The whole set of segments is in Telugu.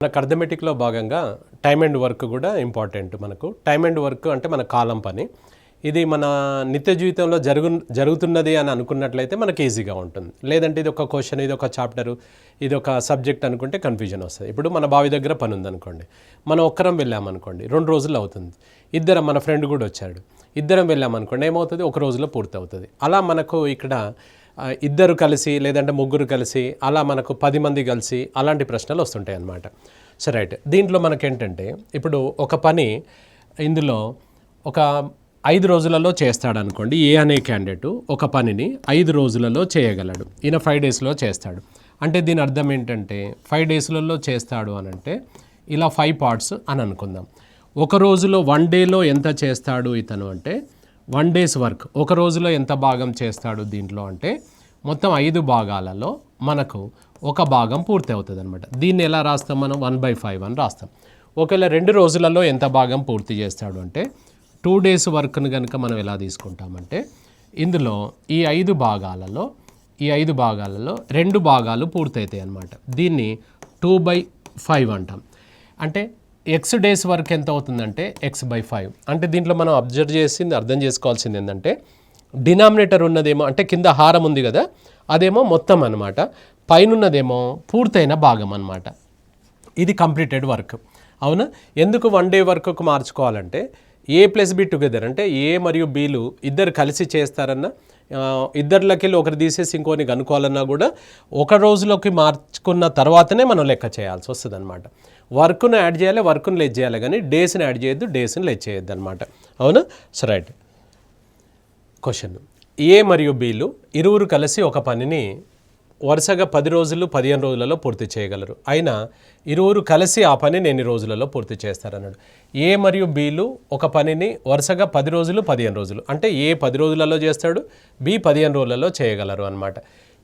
మనకు అర్థమెటిక్లో భాగంగా టైమ్ అండ్ వర్క్ కూడా ఇంపార్టెంట్. మనకు టైమ్ అండ్ వర్క్ అంటే మన కాలం పని. ఇది మన నిత్య జీవితంలో జరుగుతున్నది అని అనుకున్నట్లయితే మనకి ఈజీగా ఉంటుంది. లేదంటే ఇది ఒక క్వశ్చన్, ఇది ఒక చాప్టరు, ఇది ఒక సబ్జెక్ట్ అనుకుంటే కన్ఫ్యూజన్ వస్తుంది. ఇప్పుడు మన బావి దగ్గర పని ఉందనుకోండి, మనం ఒక్కరం వెళ్ళామనుకోండి 2 రోజులు అవుతుంది. ఇద్దరం, మన ఫ్రెండ్ కూడా వచ్చాడు, ఇద్దరం వెళ్ళామనుకోండి ఏమవుతుంది, ఒక రోజులో పూర్తి అవుతుంది. అలా మనకు ఇక్కడ ఇద్దరు కలిసి లేదంటే ముగ్గురు కలిసి అలా మనకు 10 మంది కలిసి అలాంటి ప్రశ్నలు వస్తుంటాయి అన్నమాట. సో రైట్, దీంట్లో మనకేంటంటే ఇప్పుడు ఒక పని ఇందులో ఒక 5 రోజులలో చేస్తాడనుకోండి. ఏ అనే క్యాండిడేట్ ఒక పనిని 5 రోజులలో చేయగలడు. ఈయన 5 డేస్లో చేస్తాడు. అంటే దీని అర్థం ఏంటంటే 5 డేస్లలో చేస్తాడు అని అంటే ఇలా 5 పార్ట్స్ అని అనుకుందాం. ఒక రోజులో 1 డేలో ఎంత చేస్తాడు ఇతను అంటే 1 డేస్ వర్క్. ఒక రోజులో ఎంత భాగం చేస్తాడు దీంట్లో అంటే మొత్తం 5 భాగాలలో మనకు ఒక భాగం పూర్తి అవుతుంది అనమాట. దీన్ని ఎలా రాస్తాం మనం? 1/5 అని రాస్తాం. ఒకవేళ 2 రోజులలో ఎంత భాగం పూర్తి చేస్తాడు అంటే 2 డేస్ వర్క్ను కనుక మనం ఎలా తీసుకుంటామంటే ఇందులో ఈ 5 భాగాలలో 2 భాగాలు పూర్తవుతాయి అన్నమాట. దీన్ని 2/5 అంటాం. అంటే ఎక్స్ డేస్ వర్క్ ఎంత అవుతుందంటే x/5. అంటే దీంట్లో మనం అబ్జర్వ్ చేసింది, అర్థం చేసుకోవాల్సింది ఏంటంటే డినామినేటర్ ఉన్నదేమో అంటే కింద హారం ఉంది కదా, అదేమో మొత్తం అనమాట, పైనున్నదేమో పూర్తయిన భాగం అనమాట. ఇది కంప్లీటెడ్ వర్క్. అవునా? ఎందుకు 1 డే వర్క్కు మార్చుకోవాలంటే A+B టుగెదర్ అంటే ఏ మరియు బీలు ఇద్దరు కలిసి చేస్తారన్నా, ఇద్దరిలోకి ఒకరు తీసేసి ఇంకోని కనుక్కోవాలన్నా కూడా ఒక రోజులోకి మార్చుకున్న తర్వాతనే మనం లెక్క చేయాల్సి వస్తుంది అనమాట. వర్క్ను యాడ్ చేయాలి, వర్క్ను లెజ్ చేయాలి, కానీ డేస్ని యాడ్ చేయొద్దు, డేస్ని లెజ్ చేయొద్దు అనమాట. అవునా? So right, question. ఏ మరియు బీలు ఇరువురు కలిసి ఒక పనిని వరుసగా 10 రోజులు 15 రోజులలో పూర్తి చేయగలరు. అయినా ఇరువురు కలిసి ఆ పనిని ఎన్ని రోజులలో పూర్తి చేస్తారన్నాడు. ఏ మరియు బీలు ఒక పనిని వరుసగా 10 రోజులు 15 రోజులు అంటే ఏ 10 రోజులలో చేస్తాడు, బి 15 రోజులలో చేయగలరు అనమాట.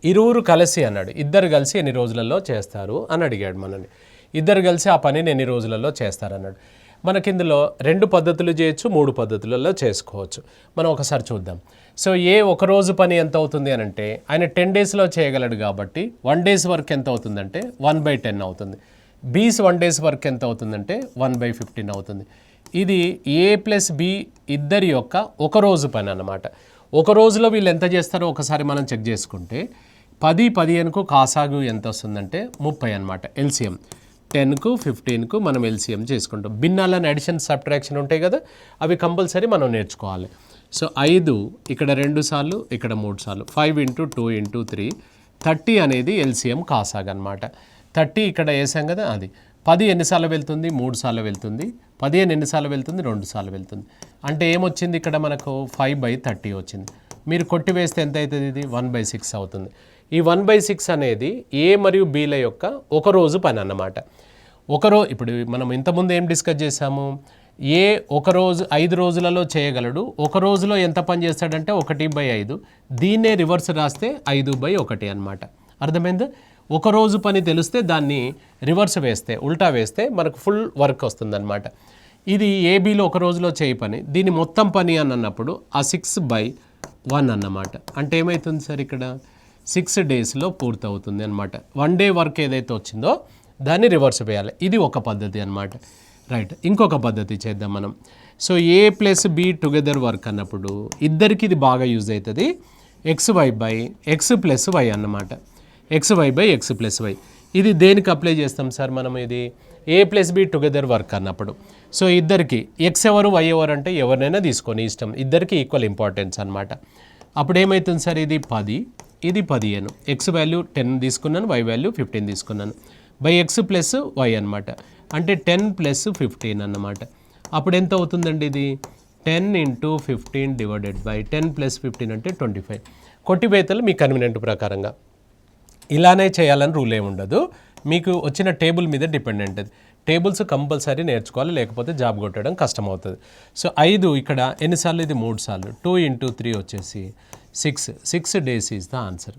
ఇరువురు కలిసి అన్నాడు. ఇద్దరు కలిసి ఎన్ని రోజులలో చేస్తారు అని అడిగాడు మనల్ని. ఇద్దరు కలిసి ఆ పనిని ఎన్ని రోజులలో చేస్తారన్నాడు. మనకి ఇందులో 2 పద్ధతులు చేయొచ్చు, 3 పద్ధతులలో చేసుకోవచ్చు. మనం ఒకసారి చూద్దాం. సో ఏ ఒక రోజు పని ఎంత అవుతుంది అని అంటే ఆయన 10 డేస్లో చేయగలడు కాబట్టి 1 డేస్ వర్క్ ఎంత అవుతుందంటే 1/10 అవుతుంది. బీస్ 1 డేస్ వర్క్ ఎంత అవుతుందంటే 1/15 అవుతుంది. ఇది A+B ఇద్దరి యొక్క ఒక రోజు పని అన్నమాట. ఒక రోజులో వీళ్ళు ఎంత చేస్తారో ఒకసారి మనం చెక్ చేసుకుంటే 10, 15కు కాసాగు ఎంత వస్తుందంటే 30 అనమాట. ఎల్సిఎం 10కు 15కు మనం ఎల్సిఎం చేసుకుంటాం. భిన్నాలను అడిషన్ సబ్ట్రాక్షన్ ఉంటాయి కదా, అవి కంపల్సరీ మనం నేర్చుకోవాలి. సో 5 ఇక్కడ 2 సార్లు, ఇక్కడ 3 సార్లు, 5 × 2 × 3 30 అనేది ఎల్సిఎం కాసాగ్ అనమాట. 30 ఇక్కడ వేసాం కదా, అది 10 ఎన్నిసార్లు వెళ్తుంది? 3 సార్లు వెళ్తుంది. 15 ఎన్నిసార్లు వెళ్తుంది? 2 సార్లు వెళ్తుంది. అంటే ఏమొచ్చింది ఇక్కడ మనకు 5/30 వచ్చింది. మీరు కొట్టివేస్తే ఎంత అవుతుంది? ఇది 1/6 అవుతుంది. ఈ 1/6 అనేది ఏ మరియు బీల యొక్క ఒక రోజు పని అన్నమాట. ఇప్పుడు మనం ఇంతకుముందు ఏం డిస్కస్ చేసాము? ఏ ఒక రోజు 5 రోజులలో చేయగలడు, ఒక రోజులో ఎంత పని చేస్తాడంటే 1/5. దీన్నే రివర్స్ రాస్తే 5/1 అనమాట. అర్థమైంది? ఒక రోజు పని తెలిస్తే దాన్ని రివర్స్ వేస్తే, ఉల్టా వేస్తే మనకు ఫుల్ వర్క్ వస్తుందన్నమాట. ఇది ఏబీలో ఒక రోజులో చేయి పని, దీని మొత్తం పని అని అన్నప్పుడు ఆ 6/1 అన్నమాట. అంటే ఏమవుతుంది సార్, ఇక్కడ 6 డేస్లో పూర్తవుతుంది అనమాట. 1 డే వర్క్ ఏదైతే వచ్చిందో దాన్ని రివర్స్ వేయాలి. ఇది ఒక పద్ధతి అనమాట. రైట్, ఇంకొక పద్ధతి చేద్దాం మనం. సో A+B టుగెదర్ వర్క్ అన్నప్పుడు ఇద్దరికి ఇది బాగా యూజ్ అవుతుంది. xy/x+y అన్నమాట. xy/x+y ఇది దేనికి అప్లై చేస్తాం సార్ మనం? ఇది A+B టుగెదర్ వర్క్ అన్నప్పుడు. సో ఇద్దరికి ఎక్స్ ఎవరు, వై ఎవరు అంటే ఎవరినైనా తీసుకొని ఇష్టం, ఇద్దరికి ఈక్వల్ ఇంపార్టెన్స్ అనమాట. అప్పుడు ఏమవుతుంది సార్? ఇది 10, ఇది 15. ఎక్స్ వాల్యూ 10 తీసుకున్నాను, వై వాల్యూ 15 తీసుకున్నాను. x+y అనమాట. అంటే 10 + 15 అన్నమాట. అప్పుడు ఎంత అవుతుందండి? ఇది 10 × 15 / 10 + 15 అంటే 25. కొట్టివేతలు మీ కన్వీనియంట్ ప్రకారంగా ఇలానే చేయాలని రూల్ ఏమి ఉండదు. మీకు వచ్చిన టేబుల్ మీద డిపెండెంట్. అది టేబుల్స్ కంపల్సరీ నేర్చుకోవాలి, లేకపోతే జాబ్ కొట్టడం కష్టం అవుతుంది. సో 5 ఇక్కడ ఎన్నిసార్లు? ఇది 3 సార్లు. 2 × 3 వచ్చేసి 6 డేస్ ఈజ్ ద ఆన్సర్.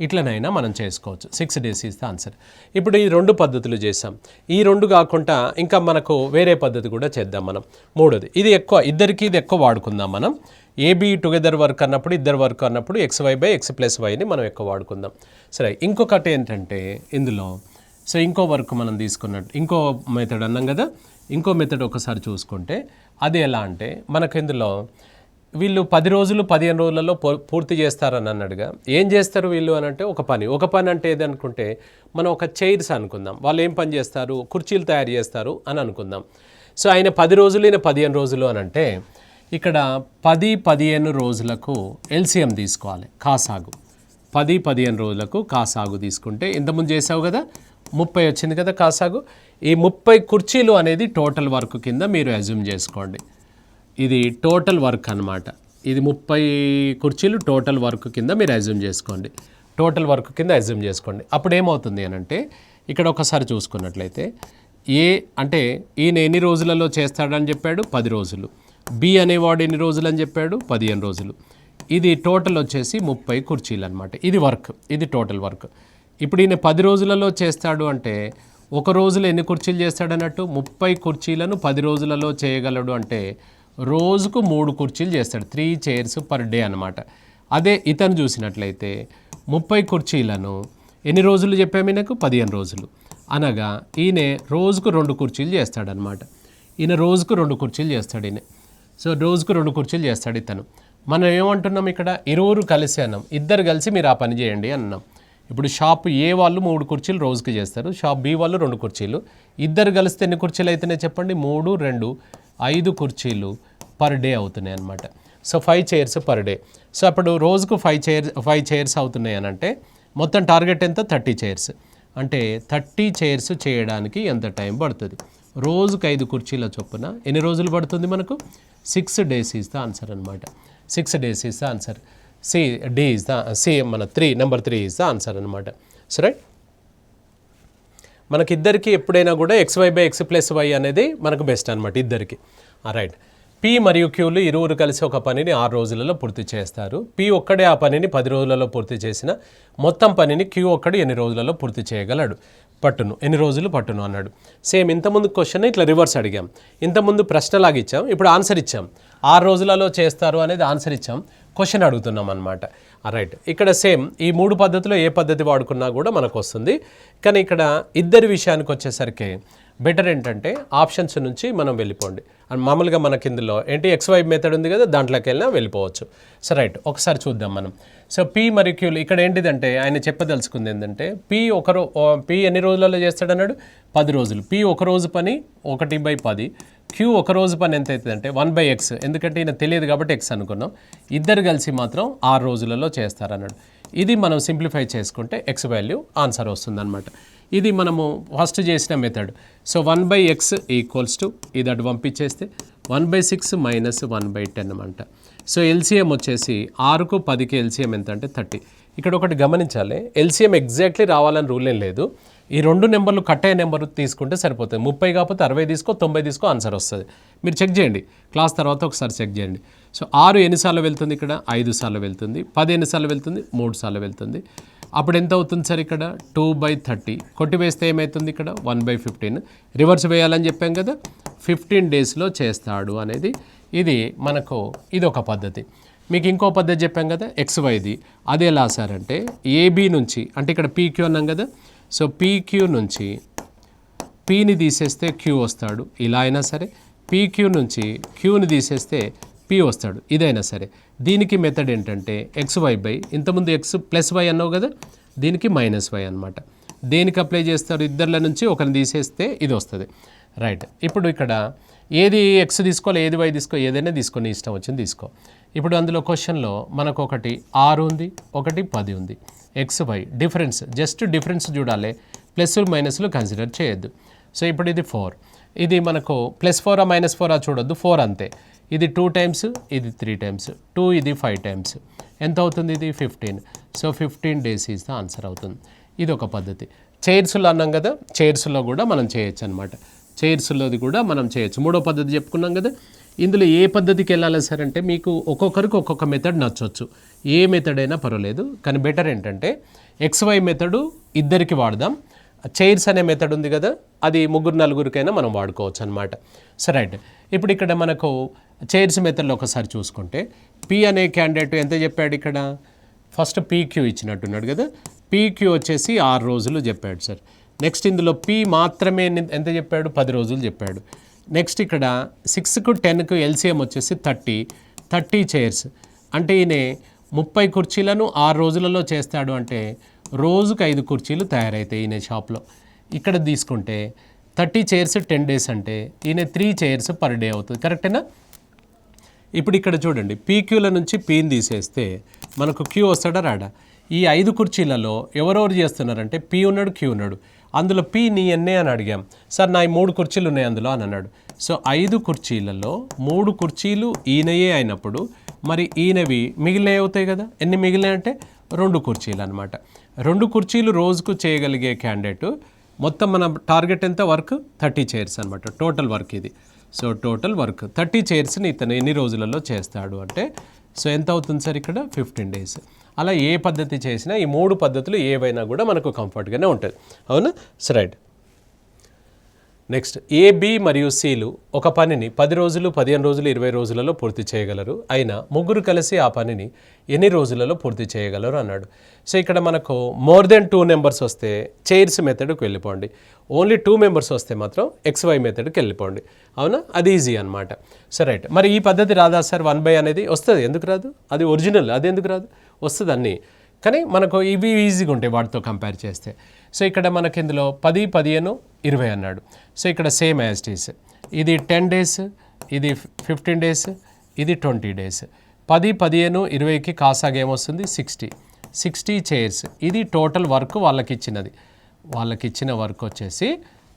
ఇట్లనైనా మనం చేసుకోవచ్చు. 6 డేస్ ఈజ్ ద ఆన్సర్. ఇప్పుడు ఈ 2 పద్ధతులు చేసాం. ఈ 2 కాకుండా ఇంకా మనకు వేరే పద్ధతి కూడా చేద్దాం మనం. 3ది, ఇది ఎక్కువ, ఇద్దరికి ఇది ఎక్కువ వాడుకుందాం మనం. ఏబీ టుగెదర్ వర్క్ అన్నప్పుడు, ఇద్దరు వర్క్ అన్నప్పుడు xy/x+yని మనం ఎక్కువ వాడుకుందాం. సరే, ఇంకొకటి ఏంటంటే ఇందులో సో ఇంకో వర్క్ మనం తీసుకున్నట్టు ఇంకో మెథడ్ అన్నాం కదా, ఇంకో మెథడ్ ఒకసారి చూసుకుంటే అది ఎలా అంటే మనకు ఇందులో వీళ్ళు 10 రోజులు 15 రోజులలో పూర్తి చేస్తారని అన్నాడుగా. ఏం చేస్తారు వీళ్ళు అని అంటే ఒక పని అంటే ఏదనుకుంటే మనం ఒక చైర్స్ అనుకుందాం. వాళ్ళు ఏం పని చేస్తారు, కుర్చీలు తయారు చేస్తారు అని అనుకుందాం. సో ఆయన 10 రోజులు ఈయన 15 రోజులు అని అంటే ఇక్కడ 10-15 రోజులకు ఎల్సిఎం తీసుకోవాలి. కాసాగు 10-15 రోజులకు కాసాగు తీసుకుంటే ఇంతకుముందు చేసావు కదా 30 వచ్చింది కదా కాసాగు. ఈ 30 కుర్చీలు అనేది టోటల్ వర్క్ కింద మీరు అజ్యూమ్ చేసుకోండి. ఇది టోటల్ వర్క్ అనమాట. ఇది 30 కుర్చీలు టోటల్ వర్క్ కింద మీరు అజ్యూమ్ చేసుకోండి. టోటల్ వర్క్ కింద అజ్యూమ్ చేసుకోండి. అప్పుడు ఏమవుతుంది అని అంటే ఇక్కడ ఒకసారి చూసుకున్నట్లయితే ఏ అంటే ఈయన ఎన్ని రోజులలో చేస్తాడని చెప్పాడు 10 రోజులు. బి అనేవాడు ఎన్ని రోజులు అని చెప్పాడు 15 రోజులు. ఇది టోటల్ వచ్చేసి 30 కుర్చీలు అనమాట. ఇది వర్క్, ఇది టోటల్ వర్క్. ఇప్పుడు ఈయన 10 రోజులలో చేస్తాడు అంటే ఒక రోజులో ఎన్ని కుర్చీలు చేస్తాడన్నట్టు 30 కుర్చీలను 10 రోజులలో చేయగలడు అంటే రోజుకు 3 కుర్చీలు చేస్తాడు. 3 చైర్స్ పర్ డే అనమాట. అదే ఇతను చూసినట్లయితే 30 కుర్చీలను ఎన్ని రోజులు చెప్పాము ఈయనకు 15 రోజులు అనగా ఈయన రోజుకు 2 కుర్చీలు చేస్తాడనమాట. ఈయన రోజుకు 2 కుర్చీలు చేస్తాడు ఈయన. సో రోజుకు 2 కుర్చీలు చేస్తాడు ఇతను. మనం ఏమంటున్నాం ఇక్కడ ఇరువురు కలిసి అన్నాం, ఇద్దరు కలిసి మీరు ఆ పని చేయండి అన్నాం. ఇప్పుడు షాప్ ఏ వాళ్ళు 3 కుర్చీలు రోజుకి చేస్తారు, షాప్ బి వాళ్ళు 2 కుర్చీలు. ఇద్దరు కలిస్తే ఎన్ని కుర్చీలు అవుతున్నాయి చెప్పండి, 3, 2, 5 కుర్చీలు పర్ డే అవుతున్నాయి అనమాట. So 5 chairs per day. So అప్పుడు రోజుకు 5 చైర్స్ అవుతున్నాయి అని అంటే మొత్తం టార్గెట్ ఎంత 30 చైర్స్. అంటే 30 చైర్స్ చేయడానికి ఎంత టైం పడుతుంది, రోజుకు 5 కుర్చీల చొప్పున ఎన్ని రోజులు పడుతుంది మనకు 6 days ఈజ్ ద ఆన్సర్ అనమాట. 6 days is the answer. D is the మన నెంబర్ 3 ఈజ్ ద ఆన్సర్ అనమాట. సో రైట్, మనకి ఇద్దరికి ఎప్పుడైనా కూడా XY/X+Y అనేది మనకు బెస్ట్ అనమాట ఇద్దరికి. రైట్, పి మరియు క్యూలు ఇరువురు కలిసి ఒక పనిని 6 రోజులలో పూర్తి చేస్తారు. పి ఒక్కడే ఆ పనిని 10 రోజులలో పూర్తి చేసిన మొత్తం పనిని క్యూ ఒక్కడు ఎన్ని రోజులలో పూర్తి చేయగలడు ఎన్ని రోజులు పట్టును అన్నాడు. సేమ్ ఇంతకుముందు క్వశ్చన్ ఇట్లా రివర్స్ అడిగాం. ఇంతకుముందు ప్రశ్నలాగా ఇచ్చాం, ఇప్పుడు ఆన్సర్ ఇచ్చాం. 6 రోజులలో చేస్తారు అనేది ఆన్సర్ ఇచ్చాం, క్వశ్చన్ అడుగుతున్నాం అనమాట. రైట్, ఇక్కడ సేమ్ ఈ 3 పద్ధతిలో ఏ పద్ధతి వాడుకున్నా కూడా మనకు వస్తుంది. కానీ ఇక్కడ ఇద్దరి విషయానికి వచ్చేసరికి బెటర్ ఏంటంటే ఆప్షన్స్ నుంచి మనం వెళ్ళిపోండి. అండ్ మామూలుగా మనకి ఇందులో ఏంటి XY మెథడ్ ఉంది కదా, దాంట్లోకి వెళ్ళినా వెళ్ళిపోవచ్చు. సో రైట్, ఒకసారి చూద్దాం మనం. సో పి మరియు క్యూలు ఇక్కడ ఏంటిదంటే ఆయన చెప్పదలుచుకుంది ఏంటంటే పి ఎన్ని రోజులలో చేస్తాడన్నాడు 10 రోజులు. పి ఒక రోజు పని 1/10. క్యూ ఒక రోజు పని ఎంత అవుతుందంటే 1/x. ఎందుకంటే ఈయన తెలియదు కాబట్టి x అనుకున్నాం. ఇద్దరు కలిసి మాత్రం 6 రోజులలో చేస్తారన్నాడు. ఇది మనం సింప్లిఫై చేసుకుంటే x వాల్యూ ఆన్సర్ వస్తుందన్నమాట. ఇది మనము ఫస్ట్ చేసిన method. So 1/x equals to ఇది అటు పంపించేస్తే 1/6 మైనస్ 1/10 అనమాట. సో ఎల్సిఎం వచ్చేసి 6కు 10కి ఎల్సిఎం ఎంత అంటే 30. ఇక్కడ ఒకటి గమనించాలి, ఎల్సిఎం ఎగ్జాక్ట్లీ రావాలని రూల్ ఏం లేదు. ఈ 2 నెంబర్లు కట్ అయ్యే నెంబర్ తీసుకుంటే సరిపోతుంది. 30 కాకపోతే 60 తీసుకో, 90 తీసుకో, ఆన్సర్ వస్తుంది. మీరు చెక్ చేయండి, క్లాస్ తర్వాత ఒకసారి చెక్ చేయండి. సో 6 ఎన్నిసార్లు వెళ్తుంది ఇక్కడ 5 సార్లు వెళ్తుంది. 10 ఎన్నిసార్లు వెళ్తుంది 3 సార్లు వెళ్తుంది. అప్పుడు ఎంత అవుతుంది సార్ ఇక్కడ 2/30. కొట్టివేస్తే ఏమవుతుంది ఇక్కడ 1/15. రివర్స్ వేయాలని చెప్పాం కదా, 15 డేస్లో చేస్తాడు అనేది ఇది మనకు ఇది ఒక పద్ధతి. మీకు ఇంకో పద్ధతి చెప్పాం కదా XYది, అది ఎలా సార్ అంటే ఏబీ నుంచి అంటే ఇక్కడ పీక్యూ అన్నాం కదా. సో పీక్యూ నుంచి పీని తీసేస్తే క్యూ వస్తాడు, ఇలా అయినా సరే. పీక్యూ నుంచి క్యూని తీసేస్తే పీ వస్తాడు, ఇదైనా సరే. దీనికి మెథడ్ ఏంటంటే XY/, ఇంతకుముందు X+Y అన్నావు కదా, దీనికి -Y అనమాట. దేనికి అప్లై చేస్తారు, ఇద్దర్ల నుంచి ఒకరిని తీసేస్తే ఇది వస్తుంది. రైట్, ఇప్పుడు ఇక్కడ ఏది X తీసుకోవాలి ఏది Y తీసుకో, ఏదైనా తీసుకొని ఇష్టం వచ్చింది తీసుకో. ఇప్పుడు అందులో క్వశ్చన్లో మనకు ఒకటి 6 ఉంది, ఒకటి 10 ఉంది. XY డిఫరెన్స్, జస్ట్ డిఫరెన్స్ చూడాలి, ప్లస్లు మైనస్లు కన్సిడర్ చేయొద్దు. సో ఇప్పుడు ఇది 4, ఇది మనకు +4 -4 చూడొద్దు, 4 అంతే. ఇది 2 టైమ్స్, ఇది 3 టైమ్స్, 2 ఇది 5 టైమ్స్. ఎంత అవుతుంది ఇది 15. So 15 days is the answer అవుతుంది. ఇది ఒక పద్ధతి. చైర్స్లో అన్నాం కదా, చైర్స్లో కూడా మనం చేయొచ్చు అనమాట. చైర్స్లోది కూడా మనం చేయొచ్చు. మూడో పద్ధతి చెప్పుకున్నాం కదా. ఇందులో ఏ పద్ధతికి వెళ్ళాలి సార్ అంటే మీకు ఒక్కొక్కరికి ఒక్కొక్క మెథడ్ నచ్చవచ్చు, ఏ మెథడ్ అయినా పర్వాలేదు. కానీ బెటర్ ఏంటంటే XY మెథడు ఇద్దరికి వాడదాం. చైర్స్ అనే మెథడ్ ఉంది కదా, అది 3-4కైనా మనం వాడుకోవచ్చు అనమాట. సరే రైట్, ఇప్పుడు ఇక్కడ మనకు చైర్స్ మెథడ్లో ఒకసారి చూసుకుంటే పి అనే క్యాండిడేట్ ఎంత చెప్పాడు ఇక్కడ, ఫస్ట్ పీక్యూ ఇచ్చినట్టున్నాడు కదా. పీక్యూ వచ్చేసి 6 రోజులు చెప్పాడు సార్. నెక్స్ట్ ఇందులో పి మాత్రమే ఎంత చెప్పాడు, 10 రోజులు చెప్పాడు. నెక్స్ట్ ఇక్కడ 6కు 10కు ఎల్సిఎం వచ్చేసి 30 చైర్స్. అంటే ఈయన 30 కుర్చీలను 6 రోజులలో చేస్తాడు. అంటే రోజుకు 5 కుర్చీలు తయారవుతాయి ఈయన షాప్లో. ఇక్కడ తీసుకుంటే 30 చైర్స్ 10 డేస్ అంటే ఈయన 3 చైర్స్ పర్ డే అవుతుంది. కరెక్టేనా? ఇప్పుడు ఇక్కడ చూడండి, పీక్యూల నుంచి పీని తీసేస్తే మనకు క్యూ వస్తాడా రాడా? ఈ 5 కుర్చీలలో ఎవరెవరు చేస్తున్నారంటే పీ ఉన్నాడు, క్యూ ఉన్నాడు. అందులో పీ నీ ఎన్నే అని అడిగాం. సార్ నా 3 కుర్చీలు ఉన్నాయి అందులో అని అన్నాడు. సో 5 కుర్చీలలో 3 కుర్చీలు ఈయనయే అయినప్పుడు మరి ఈయనవి మిగిలినవి అవుతాయి కదా. ఎన్ని మిగిలినాయి అంటే 2 కుర్చీలు అనమాట. 2 కుర్చీలు రోజుకు చేయగలిగే క్యాండిడేట్. మొత్తం మన టార్గెట్ ఎంత వర్క్ 30 చైర్స్ అనమాట. టోటల్ వర్క్ ఇది. సో టోటల్ వర్క్ 30 చైర్స్ని ఇతను ఎన్ని రోజులలో చేస్తాడు అంటే సో ఎంత అవుతుంది సార్ ఇక్కడ 15 డేస్. అలా ఏ పద్ధతి చేసినా ఈ 3 పద్ధతులు ఏవైనా కూడా మనకు కంఫర్ట్గానే ఉంటుంది. అవునా? So right. నెక్స్ట్ ఏ, బి మరియు సిలు ఒక పనిని 10 రోజులు, 15 రోజులు, 20 రోజులలో పూర్తి చేయగలరు. అయినా ముగ్గురు కలిసి ఆ పనిని ఎన్ని రోజులలో పూర్తి చేయగలరు అన్నాడు. సో ఇక్కడ మనకు మోర్ దెన్ 2 నెంబర్స్ వస్తే చైర్స్ మెథడ్కి వెళ్ళిపోండి. ఓన్లీ 2 మెంబర్స్ వస్తే మాత్రం XY మెథడ్కి వెళ్ళిపోండి. అవునా? అది ఈజీ అనమాట. So right. మరి ఈ పద్ధతి రాదా సార్ 1/, అనేది వస్తుంది. ఎందుకు రాదు? అది ఒరిజినల్, అది ఎందుకు రాదు? వస్తుంది అన్నీ. కానీ మనకు ఇవి ఈజీగా ఉంటాయి వాటితో కంపేర్ చేస్తే. సో ఇక్కడ మనకి ఇందులో 10, 15, 20 అన్నాడు. సో ఇక్కడ సేమ్ యాజ్ ఇట్ ఈస్. ఇది 10 డేస్, ఇది 15 డేస్, ఇది 20 డేస్. 10, 15, 20కి కాసాగా ఏమొస్తుంది 60 చైర్స్. ఇది టోటల్ వర్క్ వాళ్ళకి ఇచ్చినది. వాళ్ళకి ఇచ్చిన వర్క్ వచ్చేసి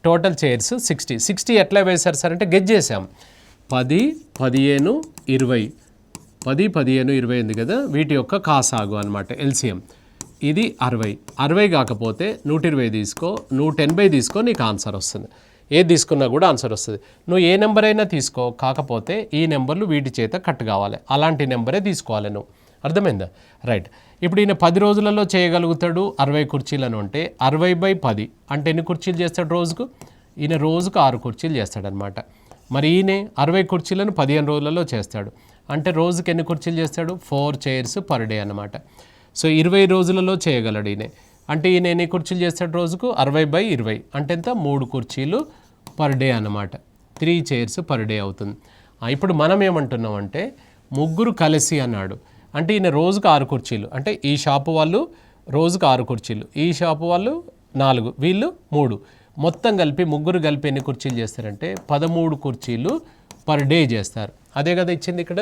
టోటల్ చైర్స్ 60 ఎట్లా వేశారు సార్ అంటే గెజ్ చేసాం. 10, 15, 20 10, 15, 20 ఉంది కదా, వీటి యొక్క కాసాగు అనమాట ఎల్సిఎం. ఇది 60 కాకపోతే 120 తీసుకో, 180 తీసుకో, నీకు ఆన్సర్ వస్తుంది. ఏది తీసుకున్నా కూడా ఆన్సర్ వస్తుంది. నువ్వు ఏ నెంబర్ అయినా తీసుకో, కాకపోతే ఈ నెంబర్లు వీటి చేత కట్ కావాలి. అలాంటి నెంబరే తీసుకోవాలి నువ్వు. అర్థమైందా? రైట్. ఇప్పుడు ఈయన 10 రోజులలో చేయగలుగుతాడు 60 కుర్చీలను అంటే 60/10 అంటే ఎన్ని కుర్చీలు చేస్తాడు రోజుకు? ఈయన రోజుకు 6 కుర్చీలు చేస్తాడనమాట. మరి ఈయన 60 కుర్చీలను 15 రోజులలో చేస్తాడు. అంటే రోజుకి ఎన్ని కుర్చీలు చేస్తాడు? 4 చైర్స్ పర్ డే అనమాట. సో 20 రోజులలో చేయగలడు ఈయన. అంటే ఈయన ఎన్ని కుర్చీలు చేస్తాడు రోజుకు? 60/20 అంటే ఎంత? 3 కుర్చీలు పర్ డే అన్నమాట. 3 చైర్స్ పర్ డే అవుతుంది. ఇప్పుడు మనం ఏమంటున్నాం అంటే ముగ్గురు కలిసి అన్నాడు. అంటే ఈయన రోజుకు 6 కుర్చీలు. అంటే ఈ షాపు వాళ్ళు రోజుకు 6 కుర్చీలు, ఈ షాపు వాళ్ళు 4, వీళ్ళు 3, మొత్తం కలిపి ముగ్గురు కలిపి ఎన్ని కుర్చీలు చేస్తారంటే 13 కుర్చీలు పర్ డే చేస్తారు. అదే కదా ఇచ్చింది ఇక్కడ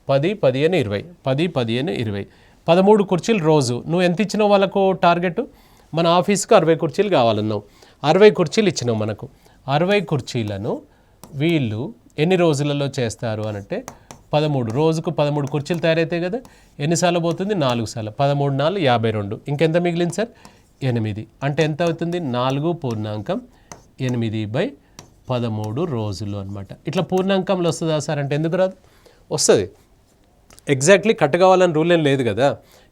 10, 15, 20 10, 15, 20 13 కుర్చీలు రోజు. నువ్వు ఎంత ఇచ్చినావు వాళ్ళకు టార్గెట్? మన ఆఫీస్కి 60 కుర్చీలు కావాలన్నావు. 60 కుర్చీలు ఇచ్చినావు మనకు. 60 కుర్చీలను వీళ్ళు ఎన్ని రోజులలో చేస్తారు అనంటే 13. రోజుకు 13 కుర్చీలు తయారైతాయి కదా. ఎన్నిసార్లు పోతుంది? 4 సార్లు. 13 4 52. ఇంకెంత మిగిలింది సార్? 8. అంటే ఎంత అవుతుంది? 4/8/13 రోజులు అనమాట. ఇట్లా పూర్ణాంకంలో వస్తుందా సార్ అంటే ఎందుకు రాదు? వస్తుంది. ఎగ్జాక్ట్లీ కట్ కావాలని రూల్ ఏం లేదు కదా.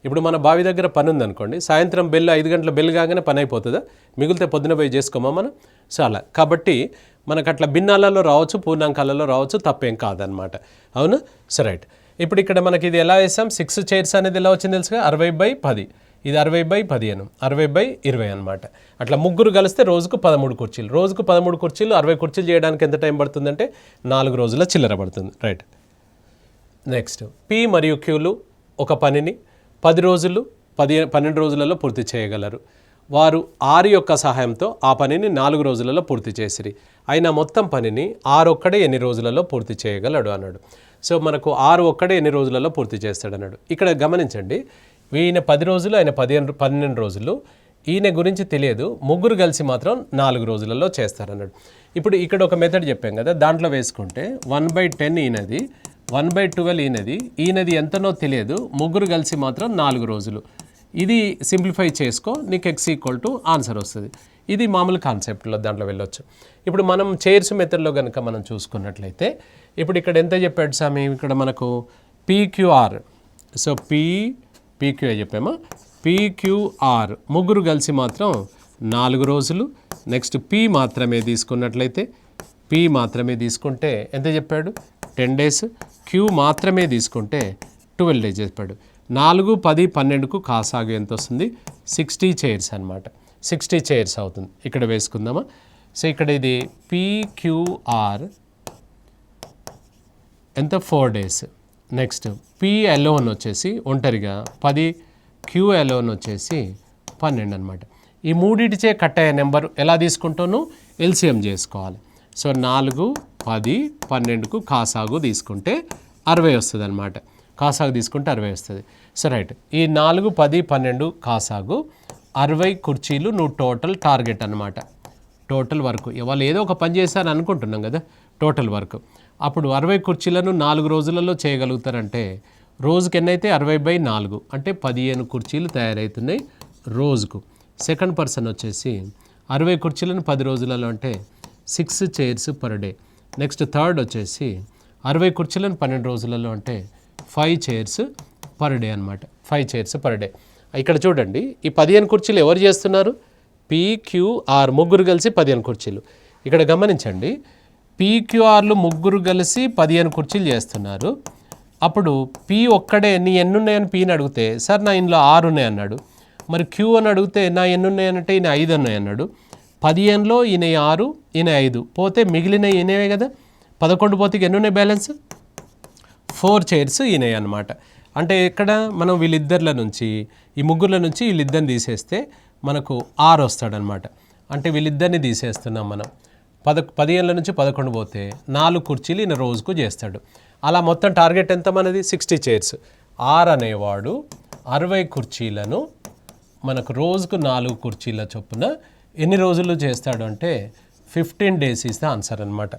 ఇప్పుడు మన బావి దగ్గర పని ఉందనుకోండి, సాయంత్రం 5 గంటల బెల్ కాగానే పని అయిపోతుందా? మిగిలితే పొద్దున పోయి చేసుకోమా మనం? చాలా. కాబట్టి మనకు అట్లా భిన్నాలలో రావచ్చు, పూర్ణాంకాలలో రావచ్చు, తప్పేం కాదనమాట. అవును? So right. ఇప్పుడు ఇక్కడ మనకి ఇది ఎలా వేసాం? 6 చైర్స్ అనేది ఎలా వచ్చింది తెలుసుగా? 60/10. ఇది 60/15, 60/20 అనమాట. అట్లా ముగ్గురు కలిస్తే రోజుకు 13 కుర్చీలు. రోజుకు 13 కుర్చీలు, 60 కుర్చీలు చేయడానికి ఎంత టైం పడుతుందంటే 4 రోజుల చిల్లర పడుతుంది. రైట్. నెక్స్ట్ పి మరియు క్యూలు ఒక పనిని 10 రోజులు, 12 రోజులలో పూర్తి చేయగలరు. వారు 6 యొక్క సహాయంతో ఆ పనిని 4 రోజులలో పూర్తి చేసిరి. అయినా మొత్తం పనిని 6 ఒక్కడే ఎన్ని రోజులలో పూర్తి చేయగలడు అన్నాడు. సో మనకు 6 ఒక్కడే ఎన్ని రోజులలో పూర్తి చేస్తాడు అన్నాడు. ఇక్కడ గమనించండి, ఈయన 10 రోజులు, ఆయన 12 రోజులు. ఈయన గురించి తెలియదు, ముగ్గురు కలిసి మాత్రం 4 రోజులలో చేస్తారన్నాడు. ఇప్పుడు ఇక్కడ ఒక మెథడ్ చెప్పాం కదా, దాంట్లో వేసుకుంటే 1/10 ఈయనది, 1/12 ఈయనది ఎంతనో తెలియదు, ముగ్గురు కలిసి మాత్రం 4 రోజులు. ఇది సింప్లిఫై చేసుకో, నీకు x ఆన్సర్ వస్తుంది. ఇది మామూలు కాన్సెప్ట్లో దాంట్లో వెళ్ళొచ్చు. ఇప్పుడు మనం చైర్స్ మెథడ్లో కనుక మనం చూసుకున్నట్లయితే ఇప్పుడు ఇక్కడ ఎంత చెప్పాడు స్వామి? ఇక్కడ మనకు PQR. So PQA చెప్పామా? PQR ముగ్గురు కలిసి మాత్రం 4 రోజులు. నెక్స్ట్ P మాత్రమే తీసుకున్నట్లయితే, P మాత్రమే తీసుకుంటే ఎంత చెప్పాడు? 10 డేస్. Q మాత్రమే తీసుకుంటే 12 డేస్ చెప్పాడు. 4, 10, 12కు కాసాగు ఎంత వస్తుంది? 60 చైర్స్ అనమాట. 60 చైర్స్ అవుతుంది. ఇక్కడ వేసుకుందామా. సో ఇక్కడ ఇది PQR ఎంత 4 days. నెక్స్ట్ P alone వచ్చేసి ఒంటరిగా 10, Q alone వచ్చేసి 12 అనమాట. ఈ మూడిటిచే కట్ అయ్యే నెంబర్ ఎలా తీసుకుంటాను, LCM చేసుకోవాలి. సో 4, 10, 12కు కాసాగు తీసుకుంటే 60 వస్తుంది అనమాట. కాసాగు తీసుకుంటే 60 వస్తుంది. సో రైట్, ఈ 4, 10, 12 కాసాగు 60 కుర్చీలు నువ్వు టోటల్ టార్గెట్ అనమాట. టోటల్ వర్క్ ఇవాళ ఏదో ఒక పని చేశారని అనుకుంటున్నాం కదా, టోటల్ వర్క్. అప్పుడు 60 కుర్చీలను 4 రోజులలో చేయగలుగుతారంటే రోజుకి ఎన్నైతే 60/4 అంటే 15 కుర్చీలు తయారవుతున్నాయి రోజుకు. సెకండ్ పర్సన్ వచ్చేసి 60 కుర్చీలను 10 రోజులలో అంటే 6 chairs per day. Next third వచ్చేసి 60 కుర్చీలను 12 రోజులలో అంటే 5 చైర్స్ పర్ డే అనమాట. 5 చైర్స్ పర్ డే. ఇక్కడ చూడండి, ఈ 15 కుర్చీలు ఎవరు చేస్తున్నారు, PQR ముగ్గురు కలిసి 15 కుర్చీలు. ఇక్కడ గమనించండి, PQRలు ముగ్గురు కలిసి 15 కుర్చీలు చేస్తున్నారు. అప్పుడు P ఒక్కడే నీ ఎన్ని ఉన్నాయని Pని అడిగితే సార్ నా ఇందులో 6 ఉన్నాయి అన్నాడు. మరి Q అని అడిగితే నా ఎన్ని ఉన్నాయనంటే ఈయన 5 ఉన్నాయి అన్నాడు. 15లో ఈయన 6, ఈయన 5 పోతే మిగిలిన ఈయనవే కదా. 11 పోతే ఎన్ని ఉన్నాయి బ్యాలెన్స్, 4 చైర్స్ ఈయనవి అనమాట. అంటే ఇక్కడ మనం వీళ్ళిద్దరిల నుంచి, ఈ ముగ్గురుల నుంచి వీళ్ళిద్దరిని తీసేస్తే మనకు 6 వస్తాడనమాట. అంటే వీళ్ళిద్దరిని తీసేస్తున్నాం మనం. 15 నుంచి 11 పోతే 4 కుర్చీలు ఈయన రోజుకు చేస్తాడు. అలా మొత్తం టార్గెట్ ఎంత మనది, 60 చైర్స్. R అనేవాడు 60 కుర్చీలను మనకు రోజుకు 4 కుర్చీల చొప్పున ఎన్ని రోజుల్లో చేస్తాడు అంటే 15 days ఈస్ ద ఆన్సర్ అనమాట.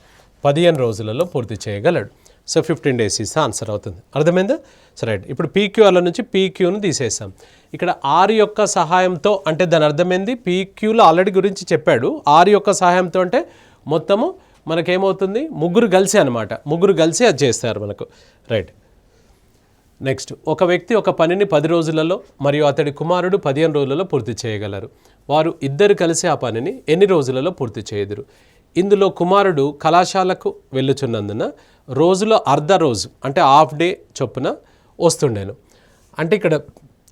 15 రోజులలో పూర్తి చేయగలడు. So 15 days is the answer అవుతుంది. అర్థమైందా? సరే, ఇప్పుడు PQRల నుంచి PQను తీసేసాం. ఇక్కడ R యొక్క సహాయంతో అంటే దాని అర్థమైంది, PQలో ఆల్రెడీ గురించి చెప్పాడు. R యొక్క సహాయంతో అంటే మొత్తము మనకేమవుతుంది, ముగ్గురు కలిసి అనమాట. ముగ్గురు కలిసి అది చేస్తారు మనకు. రైట్. నెక్స్ట్, ఒక వ్యక్తి ఒక పనిని 10 రోజులలో మరియు అతడి కుమారుడు 15 రోజులలో పూర్తి చేయగలరు. వారు ఇద్దరు కలిసి ఆ పనిని ఎన్ని రోజులలో పూర్తి చేయదురు? ఇందులో కుమారుడు కళాశాలకు వెళ్ళుచున్నందున రోజులో అర్ధ రోజు అంటే హాఫ్ డే చొప్పున వస్తుండేను. అంటే ఇక్కడ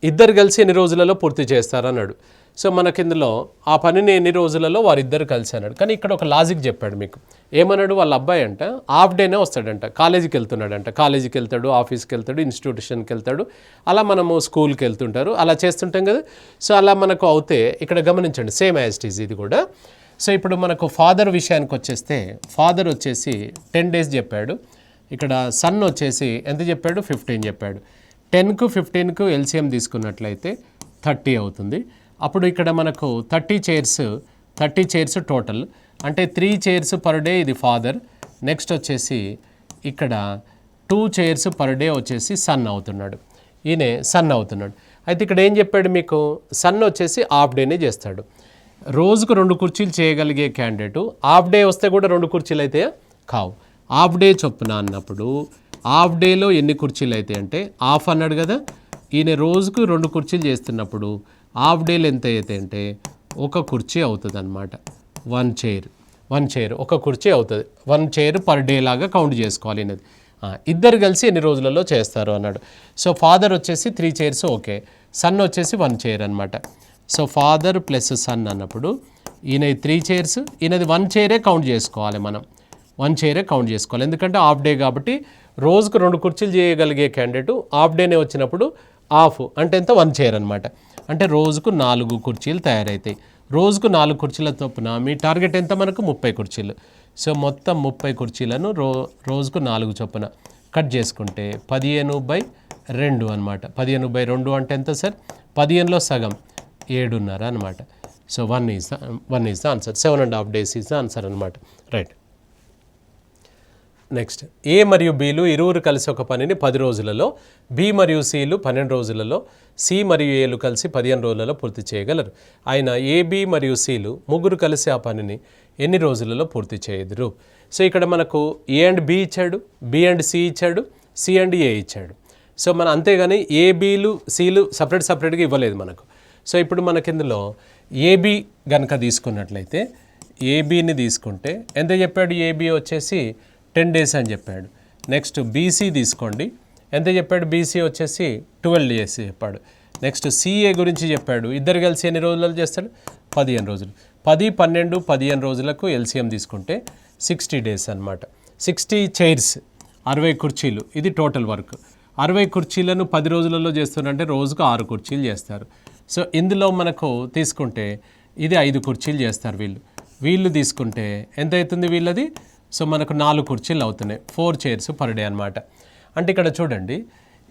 ఇద్దరు కలిసి ఎన్ని రోజులలో పూర్తి చేస్తారన్నాడు. సో మనకి ఇందులో ఆ పనిని ఎన్ని రోజులలో వారిద్దరు కలిసి అన్నాడు. కానీ ఇక్కడ ఒక లాజిక్ చెప్పాడు మీకు. ఏమన్నాడు, వాళ్ళ అబ్బాయి అంట హాఫ్ డేనే వస్తాడంట, కాలేజీకి వెళ్తున్నాడంట. కాలేజీకి వెళ్తాడు, ఆఫీస్కి వెళ్తాడు, ఇన్స్టిట్యూషన్కి వెళ్తాడు, అలా మనము స్కూల్కి వెళ్తుంటారు, అలా చేస్తుంటాం కదా. సో అలా మనకు అవుతే ఇక్కడ గమనించండి, సేమ్ యాజ్ ఇట్ ఈజ్ ఇది కూడా. సో ఇప్పుడు మనకు ఫాదర్ విషయానికి వచ్చేస్తే, ఫాదర్ వచ్చేసి 10 days చెప్పాడు. ఇక్కడ సన్ వచ్చేసి ఎంత చెప్పాడు, 15 చెప్పాడు. 10కు 15కు LCM తీసుకున్నట్లయితే 30 అవుతుంది. అప్పుడు ఇక్కడ మనకు 30 చైర్స్ టోటల్ అంటే 3 చైర్స్ పర్ డే ఇది ఫాదర్. నెక్స్ట్ వచ్చేసి ఇక్కడ 2 చైర్స్ పర్ డే వచ్చేసి సన్ అవుతున్నాడు. ఈయనే సన్ అవుతున్నాడు. అయితే ఇక్కడ ఏం చెప్పాడు మీకు, సన్ వచ్చేసి హాఫ్ డేనే చేస్తాడు. రోజుకు 2 కుర్చీలు చేయగలిగే క్యాండిడేటు హాఫ్ డే వస్తే కూడా 2 కుర్చీలు అయితే కావు. హాఫ్ డే చొప్పున అన్నప్పుడు హాఫ్ డేలో ఎన్ని కుర్చీలు అయితే అంటే హాఫ్ అన్నాడు కదా. ఈయన రోజుకు 2 కుర్చీలు చేస్తున్నప్పుడు హాఫ్ డేలు ఎంత అయితే అంటే 1 కుర్చీ అవుతుంది అనమాట. 1 చైర్ ఒక కుర్చీ అవుతుంది. 1 చైర్ పర్ డే లాగా కౌంట్ చేసుకోవాలి అనేది. ఇద్దరు కలిసి ఎన్ని రోజులలో చేస్తారు అన్నాడు. సో ఫాదర్ వచ్చేసి 3 చైర్స్ ఓకే, సన్ వచ్చేసి 1 చైర్ అనమాట. సో ఫాదర్ ప్లస్ సన్ అన్నప్పుడు ఈయన 3 చైర్స్, ఈయనది 1 చైరే కౌంట్ చేసుకోవాలి మనం. 1 చైరే కౌంట్ చేసుకోవాలి, ఎందుకంటే హాఫ్ డే కాబట్టి. రోజుకు 2 కుర్చీలు చేయగలిగే క్యాండిడేట్ హాఫ్ డేనే వచ్చినప్పుడు హాఫ్ అంటే ఎంత, 1 చైర్ అనమాట. అంటే రోజుకు 4 కుర్చీలు తయారవుతాయి. రోజుకు 4 కుర్చీల చొప్పున మీ టార్గెట్ ఎంత మనకు 30 కుర్చీలు. సో మొత్తం 30 కుర్చీలను రోజుకు 4 చొప్పున కట్ చేసుకుంటే 15/2 అనమాట. 15/2 అంటే ఎంత సార్, 15లో సగం 7.5 అనమాట. So 1 is the answer. 7.5 days is the answer అనమాట. రైట్. నెక్స్ట్, ఏ మరియు బీలు ఇరువురు కలిసి ఒక పనిని 10 రోజులలో, బి మరియు సిలు 12 రోజులలో, సి మరియు ఏలు కలిసి 15 రోజులలో పూర్తి చేయగలరు. ఆయన ఏబి మరియు సిలు ముగ్గురు కలిసి ఆ పనిని ఎన్ని రోజులలో పూర్తి చేయదురు? సో ఇక్కడ మనకు ఏ అండ్ బి ఇచ్చాడు, బి అండ్ సి ఇచ్చాడు, సి అండ్ ఏ ఇచ్చాడు. సో మన అంతేగాని ఏబీలు సిలు సపరేట్గా ఇవ్వలేదు మనకు. సో ఇప్పుడు మనకి ఇందులో ఏబి కనుక తీసుకున్నట్లయితే, ఏబిని తీసుకుంటే ఎంత చెప్పాడు, ఏబి వచ్చేసి 10 days అని చెప్పాడు. నెక్స్ట్ బీసీ తీసుకోండి, ఎంత చెప్పాడు, బీసీ వచ్చేసి 12 days చెప్పాడు. నెక్స్ట్ సిఏ గురించి చెప్పాడు, ఇద్దరు కలిసి ఎన్ని రోజులలో చేస్తాడు, 15 రోజులు. 10, 12, 15 రోజులకు ఎల్సిఎం తీసుకుంటే 60 డేస్ అనమాట. 60 చైర్స్, 60 కుర్చీలు, ఇది టోటల్ వర్క్. 60 కుర్చీలను 10 రోజులలో చేస్తున్నారంటే రోజుకు 6 కుర్చీలు చేస్తారు. సో ఇందులో మనకు తీసుకుంటే ఇది 5 కుర్చీలు చేస్తారు వీళ్ళు తీసుకుంటే ఎంత అవుతుంది వీళ్ళది? సో మనకు 4 కుర్చీలు అవుతున్నాయి, 4 చైర్స్ పర్ డే అనమాట. అంటే ఇక్కడ చూడండి,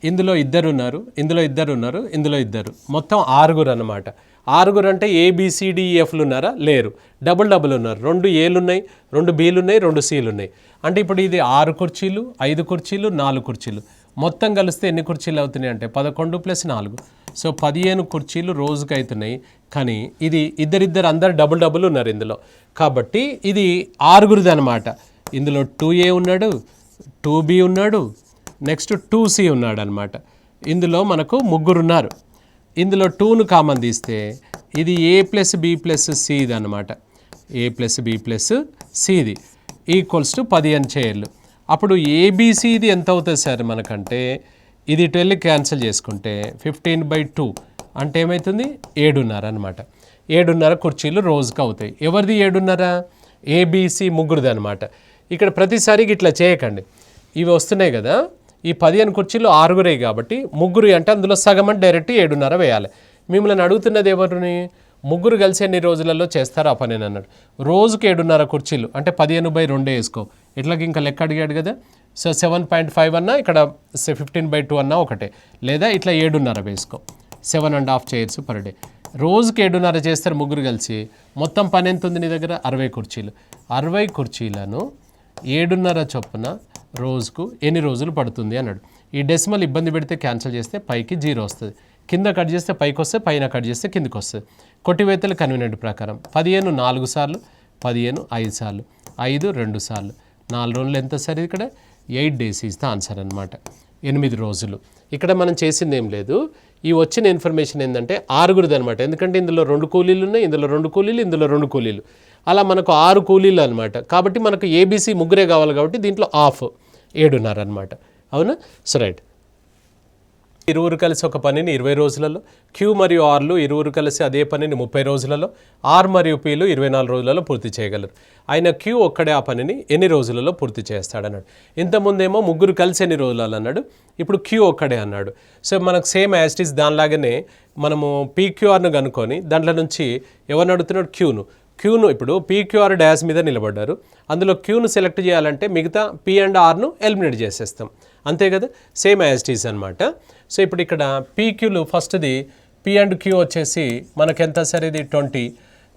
ఇందులో ఇద్దరు ఉన్నారు, ఇందులో ఇద్దరు, మొత్తం 6 అనమాట. 6 అంటే ABCDEFలు ఉన్నారా? లేరు. డబుల్ ఉన్నారు. 2 Aలు ఉన్నాయి, 2 Bలు ఉన్నాయి, 2 Cలు ఉన్నాయి. అంటే ఇప్పుడు ఇది 6 కుర్చీలు, 5 కుర్చీలు, 4 కుర్చీలు, మొత్తం కలిస్తే ఎన్ని కుర్చీలు అవుతున్నాయి అంటే 11 + 4, సో 15 కుర్చీలు రోజుకి అవుతున్నాయి. కానీ ఇది ఇద్దరిద్దరు అందరు డబుల్ ఉన్నారు ఇందులో, కాబట్టి ఇది 6 అనమాట. ఇందులో 2A ఉన్నాడు, 2B ఉన్నాడు, నెక్స్ట్ 2C ఉన్నాడు అనమాట. ఇందులో మనకు 3 ఉన్నారు. ఇందులో 2ను కామన్ తీస్తే ఇది A + B + C ఇది అనమాట. A + B + C ఇది ఈక్వల్స్ టు 15 చైర్లు. అప్పుడు ABCది ఎంత అవుతుంది సార్ మనకంటే, ఇది 12 క్యాన్సిల్ చేసుకుంటే 15/2 అంటే ఏమవుతుంది? 7.5 అనమాట. 7.5 కుర్చీలు రోజుకి అవుతాయి. ఎవరిది 7.5? ABC ముగ్గురిది అనమాట. ఇక్కడ ప్రతిసారి ఇట్లా చేయకండి, ఇవి వస్తున్నాయి కదా, ఈ 15 కుర్చీలు 6 కాబట్టి 3 అంటే అందులో సగం అంటే డైరెక్ట్ 7.5 వేయాలి. మిమ్మల్ని అడుగుతున్నది ఎవరిని? 3 కలిసి ఎన్ని రోజులలో చేస్తారు ఆ పని అన్నాడు. రోజుకి 7.5 కుర్చీలు అంటే 15/2 వేసుకో. ఇట్లాకి ఇంకా లెక్క అడిగాడు కదా, సో 7.5 అన్నా ఇక్కడ 15/2 అన్నా ఒకటే, లేదా ఇట్లా 7.5 వేసుకో. 7.5 చైర్స్ పర్ డే. రోజుకి 7.5 చేస్తారు 3 కలిసి. మొత్తం పని ఎంత ఉంది నీ దగ్గర? 60 కుర్చీలు. 60 కుర్చీలను 7.5 చొప్పున రోజుకు ఎన్ని రోజులు పడుతుంది అన్నాడు. ఈ డెసిమల్ ఇబ్బంది పెడితే క్యాన్సిల్ చేస్తే పైకి 0 వస్తుంది, కింద కట్ చేస్తే పైకి వస్తే, పైన కట్ చేస్తే కిందికి వస్తుంది. కొట్టివేతలు కన్వీనియంట్ ప్రకారం 15 4 సార్లు, 15 5 సార్లు, 5 2 సార్లు, 4 రోజులు ఎంత సార్? ఇక్కడ 8 డేస్ ఈజ్ ద ఆన్సర్ అనమాట. 8 రోజులు. ఇక్కడ మనం చేసింది ఏం లేదు, ఈ వచ్చిన ఇన్ఫర్మేషన్ ఏంటంటే 6 అనమాట. ఎందుకంటే ఇందులో 2 కూలీలు ఉన్నాయి, ఇందులో 2 కూలీలు, ఇందులో 2 కూలీలు, అలా మనకు 6 కూలీలు అనమాట. కాబట్టి మనకు ABC 3 కావాలి కాబట్టి దీంట్లో హాఫ్ 7.5 అనమాట. అవునా? So right. ఇరువురు కలిసి ఒక పనిని 20 రోజులలో, Q మరియు Rలు ఇరువురు కలిసి అదే పనిని 30 రోజులలో, R మరియు Pలు 24 రోజులలో పూర్తి చేయగలరు. ఆయన Q ఒక్కడే ఆ పనిని ఎన్ని రోజులలో పూర్తి చేస్తాడన్నాడు. ఇంతకుముందేమో 3 కలిసి ఎన్ని రోజులలో అన్నాడు, ఇప్పుడు Q ఒక్కడే అన్నాడు. సో మనకు సేమ్ యాజ్ ఇట్ ఈస్ దానిలాగానే మనము PQRను కనుక్కొని దాంట్లో నుంచి ఎవరిని అడుగుతున్నాడు? క్యూను ఇప్పుడు PQR డాష్ మీద నిలబడ్డారు, అందులో Qను సెలెక్ట్ చేయాలంటే మిగతా P అండ్ Rను ఎలిమినేట్ చేసేస్తాం, అంతే కదా, సేమ్ యాజ్ ఇట్ ఈస్ అనమాట. సో ఇప్పుడు ఇక్కడ PQలు ఫస్ట్ది P అండ్ Q వచ్చేసి మనకెంత సరే ఇది 20,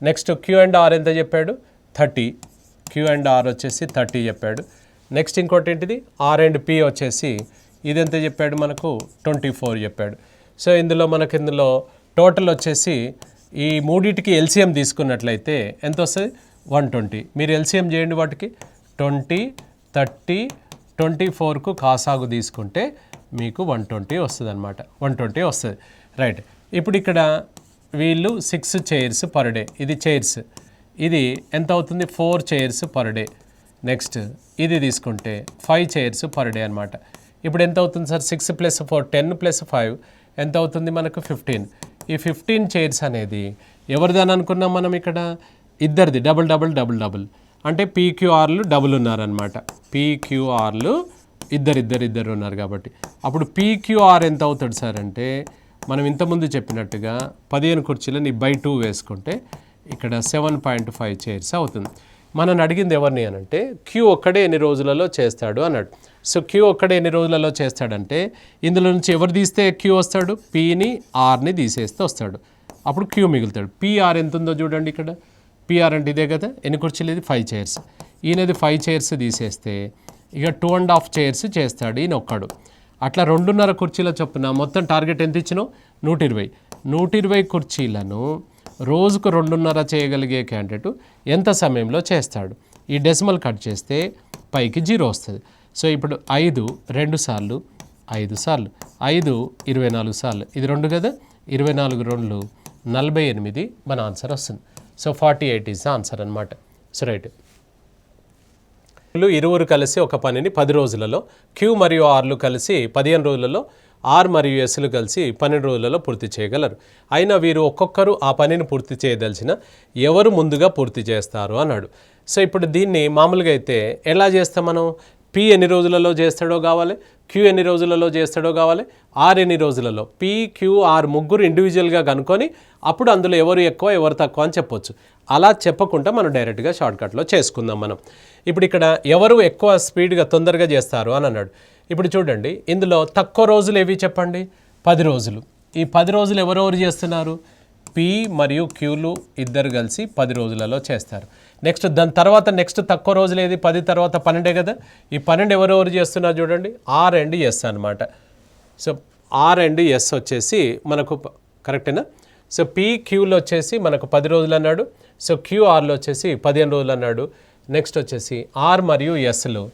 నెక్స్ట్ Q అండ్ R ఎంత చెప్పాడు? 30, Q అండ్ R వచ్చేసి 30 చెప్పాడు. నెక్స్ట్ ఇంకోటి ఏంటిది? R అండ్ P వచ్చేసి ఇది ఎంత చెప్పాడు మనకు? 24 చెప్పాడు. సో ఇందులో టోటల్ వచ్చేసి ఈ మూడింటికి LCM తీసుకున్నట్లయితే ఎంత వస్తుంది? 120. మీరు LCM చేయండి వాటికి. 20, 30, 24కు కాసాగు తీసుకుంటే మీకు 120 వస్తుంది అనమాట. 120 వస్తుంది. రైట్. ఇప్పుడు ఇక్కడ వీళ్ళు 6 చైర్స్ పర్ డే, ఇది చైర్స్, ఇది ఎంత అవుతుంది? 4 చైర్స్ పర్ డే. నెక్స్ట్ ఇది తీసుకుంటే 5 చైర్స్ పర్ డే అనమాట. ఇప్పుడు ఎంత అవుతుంది సార్? 6 + 4 10 + 5 ఎంత అవుతుంది మనకు? 15. ఈ 15 చైర్స్ అనేది ఎవరిదని అనుకున్నాం మనం? ఇక్కడ ఇద్దరిది, డబుల్ అంటే PQRలు డబుల్ ఉన్నారనమాట. PQRలు ఇద్దరు ఉన్నారు కాబట్టి అప్పుడు PQR ఎంత అవుతాడు సార్ అంటే, మనం ఇంతకుముందు చెప్పినట్టుగా 15 కుర్చీలను 2 వేసుకుంటే ఇక్కడ 7.5 చైర్స్ అవుతుంది. మనం అడిగింది ఎవరిని అనంటే Q ఒక్కడే ఎన్ని రోజులలో చేస్తాడు అన్నాడు. సో Q ఒక్కడే ఎన్ని రోజులలో చేస్తాడంటే ఇందులో నుంచి ఎవరు తీస్తే Q వస్తాడు? Pని Rని తీసేస్తే వస్తాడు, అప్పుడు Q మిగులుతాడు. PR ఎంత ఉందో చూడండి ఇక్కడ. PR అంటే ఇదే కదా, ఎన్ని కుర్చీలు? ఇది 5 చైర్స్. ఈయనది 5 చైర్స్ తీసేస్తే ఇక 2.5 చైర్స్ చేస్తాడు ఈయన ఒక్కడు. అట్లా 2.5 కుర్చీల చొప్పున మొత్తం టార్గెట్ ఎంత ఇచ్చినావు? 120 కుర్చీలను రోజుకు 2.5 చేయగలిగే క్యాండిడేట్ ఎంత సమయంలో చేస్తాడు? ఈ డెసిమల్ కట్ చేస్తే పైకి 0 వస్తుంది. సో ఇప్పుడు 5 2 సార్లు 5 సార్లు 5 24 సార్లు, ఇది 2 కదా, 24 2 48 మన ఆన్సర్ వస్తుంది. సో 48 ఈజ్ ఆన్సర్ అనమాట. So right. ఇరువురు కలిసి ఒక పనిని 10 రోజులలో, Q మరియు Rలు కలిసి 15 రోజులలో ఆర్ మరియు ఎస్లు కలిసి 12 రోజులలో పూర్తి చేయగలరు. అయినా వీరు ఒక్కొక్కరు ఆ పనిని పూర్తి చేయదలిచిన ఎవరు ముందుగా పూర్తి చేస్తారు అన్నాడు. సో ఇప్పుడు దీన్ని మామూలుగా అయితే ఎలా చేస్తాం మనం? పి ఎన్ని రోజులలో చేస్తాడో కావాలి, క్యూ ఎన్ని రోజులలో చేస్తాడో కావాలి, ఆర్ ఎన్ని రోజులలో. పి, క్యూ, ఆర్ ముగ్గురు ఇండివిజువల్గా కనుక్కొని అప్పుడు అందులో ఎవరు ఎక్కువ ఎవరు తక్కువ అని చెప్పొచ్చు. అలా చెప్పకుండా మనం డైరెక్ట్గా షార్ట్కట్లో చేసుకుందాం మనం. ఇప్పుడు ఇక్కడ ఎవరు ఎక్కువ స్పీడ్గా తొందరగా చేస్తారు అని అన్నాడు. ఇప్పుడు చూడండి, ఇందులో తక్కువ రోజులు ఏవి చెప్పండి? 10 రోజులు. ఈ 10 రోజులు ఎవరెవరు చేస్తున్నారు? పి మరియు క్యూలు ఇద్దరు కలిసి 10 రోజులలో చేస్తారు. నెక్స్ట్ దాని తర్వాత నెక్స్ట్ తక్కువ రోజులు ఏది? 10 తర్వాత 12 కదా. ఈ 12 ఎవరెవరు చేస్తున్నారు చూడండి, ఆర్ అండ్ ఎస్ అనమాట. సో ఆర్ అండ్ ఎస్ వచ్చేసి మనకు కరెక్టేనా? సో పి క్యూలో వచ్చేసి మనకు 10 రోజులు అన్నాడు. సో క్యూఆర్లో వచ్చేసి 15 రోజులు అన్నాడు. నెక్స్ట్ వచ్చేసి ఆర్ మరియు ఎస్లు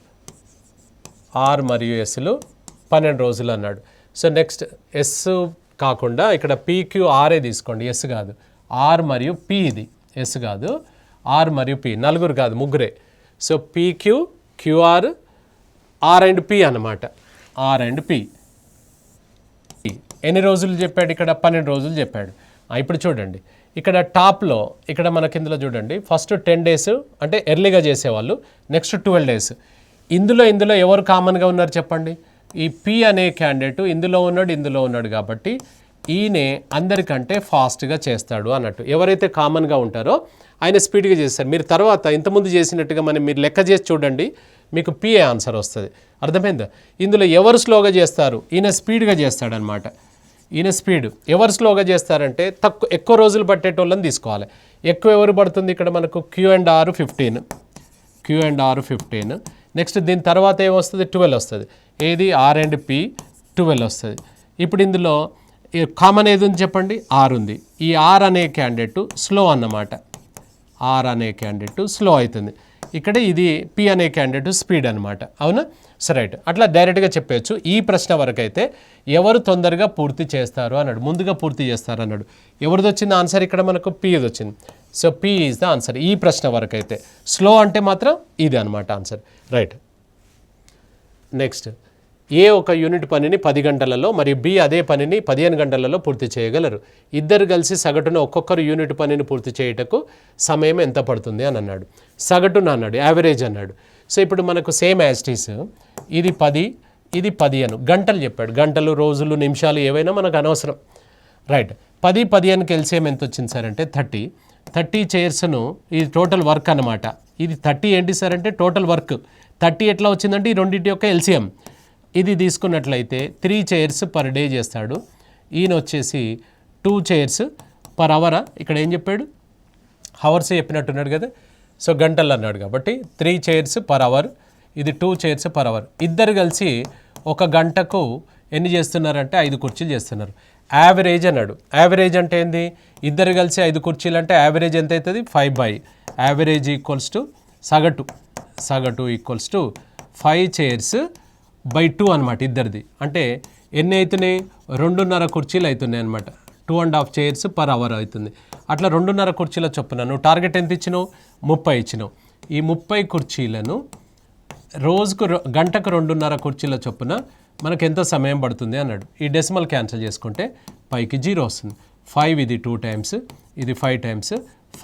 12 రోజులు అన్నాడు. సో నెక్స్ట్ ఎస్ కాకుండా ఇక్కడ పీక్యూఆర్ఏ తీసుకోండి, ఎస్ కాదు, ఆర్ మరియు పి. ఇది ఎస్ కాదు, ఆర్ మరియు పి. నలుగురు కాదు, ముగ్గురే. So PQ, QR, R and P అన్నమాట. ఆర్ అండ్ పి ఎన్ని రోజులు చెప్పాడు? ఇక్కడ 12 రోజులు చెప్పాడు. ఇప్పుడు చూడండి, ఇక్కడ టాప్లో ఇక్కడ మనకి ఇందులో చూడండి, ఫస్ట్ 10 డేస్ అంటే ఎర్లీగా చేసేవాళ్ళు, నెక్స్ట్ 12 డేస్. ఇందులో ఎవరు కామన్గా ఉన్నారు చెప్పండి? ఈ పి అనే క్యాండిడేట్ ఇందులో ఉన్నాడు కాబట్టి ఈయనే అందరికంటే ఫాస్ట్గా చేస్తాడు అన్నట్టు. ఎవరైతే కామన్గా ఉంటారో ఆయన స్పీడ్గా చేస్తారు. మీరు తర్వాత ఇంతకుముందు చేసినట్టుగా మీరు లెక్క చేసి చూడండి, మీకు పిఏ ఆన్సర్ వస్తుంది. అర్థమైందా? ఇందులో ఎవరు స్లోగా చేస్తారు? ఈయన స్పీడ్గా చేస్తాడనమాట. ఈయన స్పీడ్. ఎవరు స్లోగా చేస్తారంటే ఎక్కువ రోజులు పట్టేటోళ్ళని తీసుకోవాలి. ఎక్కువ ఎవరు పడుతుంది ఇక్కడ మనకు? Q and are 15. నెక్స్ట్ దీని తర్వాత ఏమొస్తుంది? 12 వస్తుంది. ఏది? ఆర్ అండ్ పి 12 వస్తుంది. ఇప్పుడు ఇందులో కామన్ ఏది ఉంది చెప్పండి? ఆర్ ఉంది. ఈ ఆర్ అనే క్యాండిడేట్ స్లో అన్నమాట. ఆర్ అనే క్యాండిడేట్ స్లో అవుతుంది. ఇక్కడ ఇది పి అనే క్యాండిడేట్ స్పీడ్ అనమాట. అవునా? సరే, రైట్. అట్లా డైరెక్ట్గా చెప్పచ్చు. ఈ ప్రశ్న వరకు అయితే ఎవరు తొందరగా పూర్తి చేస్తారు అన్నాడు, ముందుగా పూర్తి చేస్తారు అన్నాడు. ఎవరిది వచ్చింది ఆన్సర్? ఇక్కడ మనకు పిది వచ్చింది. So P is the answer ఈ ప్రశ్న వరకు అయితే. స్లో అంటే మాత్రం ఇది అనమాట ఆన్సర్. రైట్. నెక్స్ట్, ఏ ఒక యూనిట్ పనిని 10 గంటలలో మరియు బి అదే పనిని 15 గంటలలో పూర్తి చేయగలరు. ఇద్దరు కలిసి సగటున ఒక్కొక్కరు యూనిట్ పనిని పూర్తి చేయుటకు సమయం ఎంత పడుతుంది అని అన్నాడు. సగటున అన్నాడు, యావరేజ్ అన్నాడు. సో ఇప్పుడు మనకు సేమ్ యాస్టీస్, ఇది 10, ఇది 15 గంటలు చెప్పాడు. గంటలు, రోజులు, నిమిషాలు ఏవైనా మనకు అనవసరం. రైట్. 10, 15కి ఎల్సిఎం ఎంత వచ్చింది సార్ అంటే 30 చైర్స్ను, ఇది టోటల్ వర్క్ అనమాట. ఇది 30 ఏంటి సార్ అంటే టోటల్ వర్క్. 30 ఎట్లా వచ్చిందంటే ఈ రెండింటి యొక్క ఎల్సిఎం. ఇది తీసుకున్నట్లయితే 3 చైర్స్ పర్ డే చేస్తాడు. ఈయన వచ్చేసి 2 చైర్స్ పర్ అవరా? ఇక్కడ ఏం చెప్పాడు? హవర్స్ చెప్పినట్టున్నాడు కదా. సో గంటలు అన్నాడు కాబట్టి 3 చైర్స్ పర్ అవర్, ఇది 2 చైర్స్ పర్ అవర్. ఇద్దరు కలిసి ఒక గంటకు ఎన్ని చేస్తున్నారంటే 5 కుర్చీలు చేస్తున్నారు. యావరేజ్ అన్నాడు. యావరేజ్ అంటే ఏంది? ఇద్దరు కలిసి 5 కుర్చీలు అంటే యావరేజ్ ఎంత అవుతుంది? 5/. యావరేజ్ ఈక్వల్స్ టు సగటు ఈక్వల్స్ టు 5 చైర్స్ బై 2 అనమాట ఇద్దరిది. అంటే ఎన్ని అవుతున్నాయి? 2.5 కుర్చీలు అవుతున్నాయి అనమాట. 2.5 చైర్స్ పర్ అవర్ అవుతుంది. అట్లా 2.5 కుర్చీల చొప్పున నువ్వు టార్గెట్ ఎంత ఇచ్చినావు? 30 ఇచ్చినావు. ఈ 30 కుర్చీలను రోజుకు గంటకు 2.5 కుర్చీల చొప్పున మనకు ఎంత సమయం పడుతుంది అన్నాడు. ఈ డెసిమల్ క్యాన్సిల్ చేసుకుంటే పైకి 0 వస్తుంది. 5 ఇది 2 టైమ్స్, ఇది 5 టైమ్స్,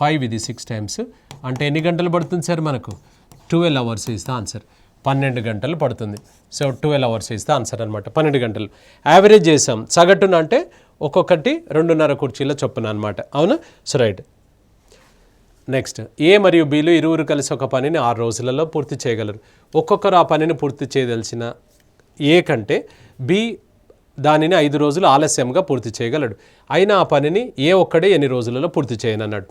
5 ఇది 6 టైమ్స్. అంటే ఎన్ని గంటలు పడుతుంది సార్ మనకు? 12 అవర్స్ ఇస్ ద ఆన్సర్. 12 గంటలు పడుతుంది. So 12 hours is the answer అనమాట. 12 గంటలు యావరేజ్ చేసాం. సగటున అంటే ఒక్కొక్కటి 2.5 కుర్చీల చొప్పున అనమాట. అవునా? So right. నెక్స్ట్, ఏ మరియు బిలు ఇరువురు కలిసి ఒక పనిని 6 రోజులలో పూర్తి చేయగలరు. ఒక్కొక్కరు ఆ పనిని పూర్తి చేయదలిచిన ఏ కంటే బి దానిని 5 రోజులు ఆలస్యంగా పూర్తి చేయగలడు. అయినా ఆ పనిని ఏ ఒక్కడే ఎన్ని రోజులలో పూర్తి చేయనన్నాడు.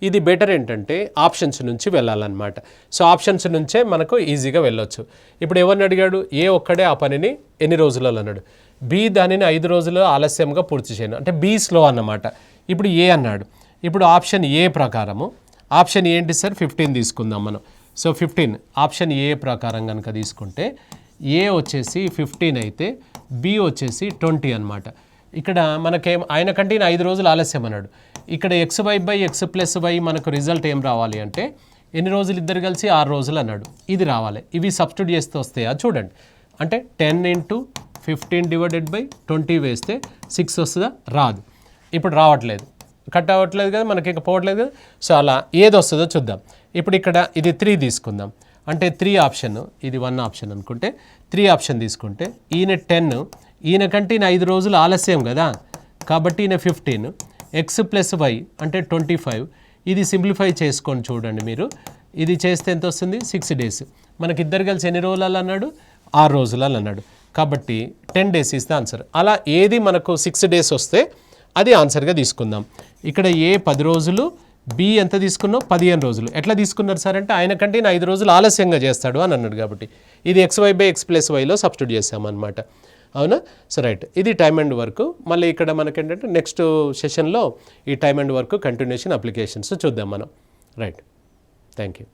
ఇది బెటర్ ఏంటంటే ఆప్షన్స్ నుంచి వెళ్ళాలన్నమాట. సో ఆప్షన్స్ నుంచే మనకు ఈజీగా వెళ్ళొచ్చు. ఇప్పుడు ఎవరిని అడిగాడు? ఏ ఒక్కడే ఆ పనిని ఎన్ని రోజులలో అన్నాడు. బి దానిని 5 రోజులు ఆలస్యంగా పూర్తి చేయను అంటే బి స్లో అన్నమాట. ఇప్పుడు ఏ అన్నాడు. ఇప్పుడు ఆప్షన్ ఏ ప్రకారము, ఆప్షన్ ఏంటి సార్? 15 తీసుకుందాం మనం. సో 15 ఆప్షన్ ఏ ప్రకారం కనుక తీసుకుంటే ఏ వచ్చేసి 15 అయితే బి వచ్చేసి 20 అనమాట. ఇక్కడ మనకేం ఆయన కంటే 5 రోజులు ఆలస్యం అన్నాడు. ఇక్కడ xy/x+y మనకు రిజల్ట్ ఏం రావాలి అంటే ఎన్ని రోజులు ఇద్దరు కలిసి 6 రోజులు అన్నాడు. ఇది రావాలి. ఇవి సబ్స్టిట్యూట్ చేస్తే వస్తాయా చూడండి. అంటే 10 × 15/20 వేస్తే 6 వస్తుందా? రాదు. ఇప్పుడు రావట్లేదు, కట్ అవ్వట్లేదు కదా, మనకి ఇంకా పోవట్లేదు కదా. సో అలా ఏది వస్తుందో చూద్దాం. ఇప్పుడు ఇక్కడ ఇది 3 తీసుకుందాం. అంటే 3 ఆప్షన్, ఇది 1 ఆప్షన్ అనుకుంటే 3 ఆప్షన్ తీసుకుంటే ఈయన 10, ఈయన కంటే ఈయన 5 రోజులు ఆలస్యం కదా, కాబట్టి ఈయన 15, x + y అంటే 25. ఇది సింప్లిఫై చేసుకొని చూడండి మీరు. ఇది చేస్తే ఎంత వస్తుంది? 6 days. మనకి ఇద్దరు కలిసి ఎన్ని రోజులు అన్నాడు? 6 రోజులు అన్నాడు. కాబట్టి 10 days ఇస్ ద ఆన్సర్. అలా ఏది మనకు 6 days వస్తే అది ఆన్సర్గా తీసుకుందాం. ఇక్కడ ఏ 10 రోజులు, బి ఎంత తీసుకున్నావు? 15 రోజులు. ఎట్లా తీసుకున్నారు సార్ అంటే ఆయన కంటే 5 రోజులు ఆలస్యంగా చేస్తాడు అని అన్నాడు. కాబట్టి ఇది xy/x + yలో సబ్స్టిట్యూట్ చేసామన్నమాట. అవునా? సో రైట్, ఇది టైమ్ అండ్ వర్క్. మళ్ళీ ఇక్కడ మనకేంటంటే నెక్స్ట్ సెషన్లో ఈ time and work continuation applications చూద్దాం మనం. Right, thank you.